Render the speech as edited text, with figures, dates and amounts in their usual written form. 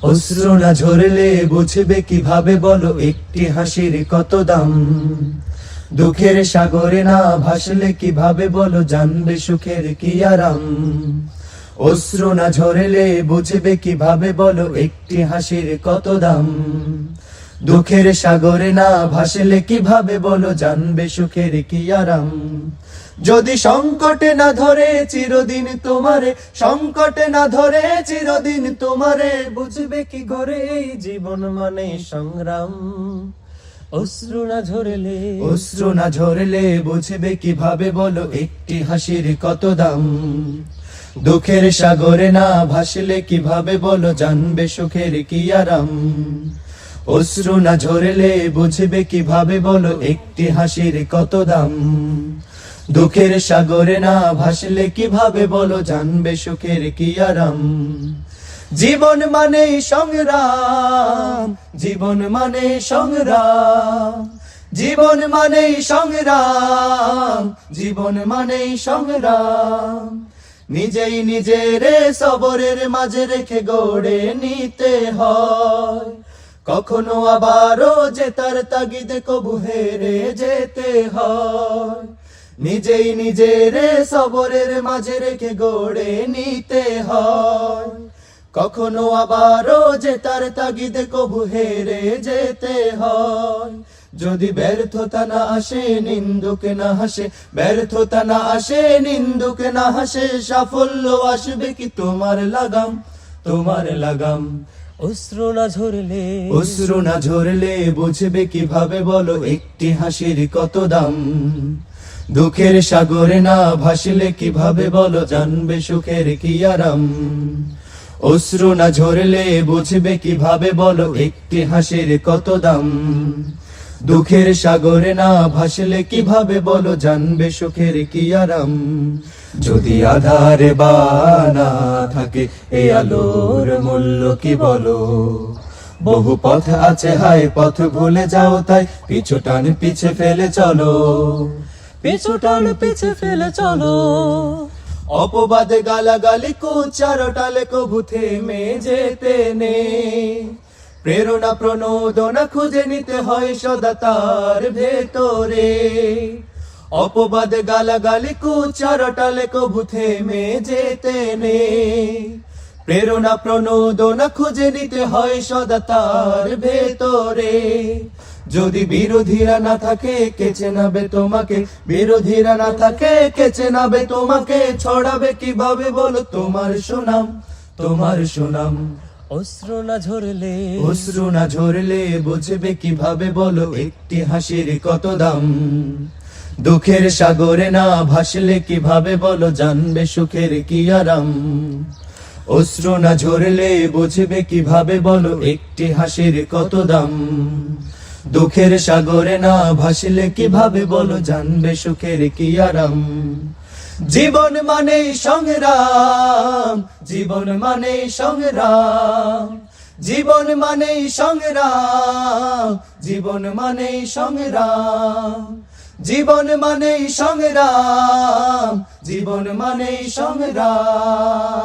অশ্রু না ঝরলে বুঝবে কিভাবে বলো একটি হাসির কত দাম। দুঃখের সাগরে না ভাসলে কিভাবে বলো জানবে সুখের কি আরাম। অশ্রু না ঝরলে বুঝবে কিভাবে বলো একটি হাসির কত দাম। দুঃখের সাগরে না ভাসলে কিভাবে বলো জানবে সুখের কি আরাম। যদি সংকটে না ধরে চিরদিন তোমারে, সংকটে না ধরে চিরদিন তোমারে, বুঝবে কি ঘরে এই জীবন মানে সংগ্রাম। অশ্রু না ঝরলে বুঝবে কিভাবে বলো একটি হাসির কত দাম। দুঃখের সাগরে না ভাসলে কিভাবে বলো জানবে সুখের কি আরাম। অশ্রু না ঝরলে বুঝবে কিভাবে বলো একটি হাসির কত দাম। দুঃখের সাগরে না ভাসলে কিভাবে বলো জানবে সুখের কি আরাম। জীবন মানে সংগ্রাম, জীবন মানে সংগ্রাম, জীবন মানে সংগ্রাম, জীবন মানে সংগ্রাম। নিজেই নিজের সবরের মাঝে রেখে গড়ে নিতে হয়। কখনো আবারও জেতার তাগিদে কবু হেরে যেতে হয়। নিজেই নিজের সবরের মাঝে রেখে গড়ে নিতে হয়। কখনো আবারও জেতার তাগিদে কবু হেরে যেতে হয়। যদি ব্যর্থতা না আসে নিন্দুক না হাসে, ব্যর্থতা না আসে নিন্দুক না হাসে, সাফল্য আসবে কি তোমার লাগাম, তোমার লাগাম। অশ্রু না ঝরলে বুঝবে কিভাবে বলো একটি হাসির কত দাম। দুঃখের সাগরে না ভাসলে কিভাবে বলো জানবে সুখের কি আরাম। অশ্রু না ঝরলে বুঝবে কিভাবে বলো একটি হাসির কত দাম। দুঃখের সাগরে না ভাসলে কিভাবে বলো জানবে সুখের কি আরাম। যদি আধার বানা থাকে এ আলোর মূল্য কি বলো। বহু পথ আছে হায় পথ ভুলে যাও তাই পিছু টান পিছে ফেলে চলো, পিছু টান পিছে ফেলে চলো। অপবাদে গালাগালি কুচারটালে কবু থেমে যেতে নেই। প্রেরণা প্রণোদনা খুঁজে নিতে হয় সদা তার ভেতরে। অপবাদে গালাগালি কুচারটালে কবু থেমে যেতে নেই। প্রেরণা প্রণোদনা খুঁজে নিতে হয় সদা তার ভেতরে। যদি বিরোধীরা না থাকে কে চেনাবে তোমাকে, বিরোধীরা না থাকে কে চেনাবে তোমাকে, ছড়াবে কিভাবে বলো তোমার সুনাম, তোমার সুনাম। অশ্রু না ঝরলে বুঝবে কিভাবে বলো একটি হাসির কত দাম। দুঃখের সাগরে না ভাসলে কিভাবে বলো জানবে সুখের কি আরাম। অশ্রু না ঝরলে বুঝবে কিভাবে বলো একটি হাসির কত দাম। দুঃখের সাগরে না ভাসলে কিভাবে বলো জানবে সুখের কি আরাম। জীবন মানে সংগ্রাম, জীবন মানে সংগ্রাম, জীবন মানে সংগ্রাম, জীবন মানে সংগ্রাম, জীবন মানে সংগ্রাম, জীবন মানে সংগ্রাম।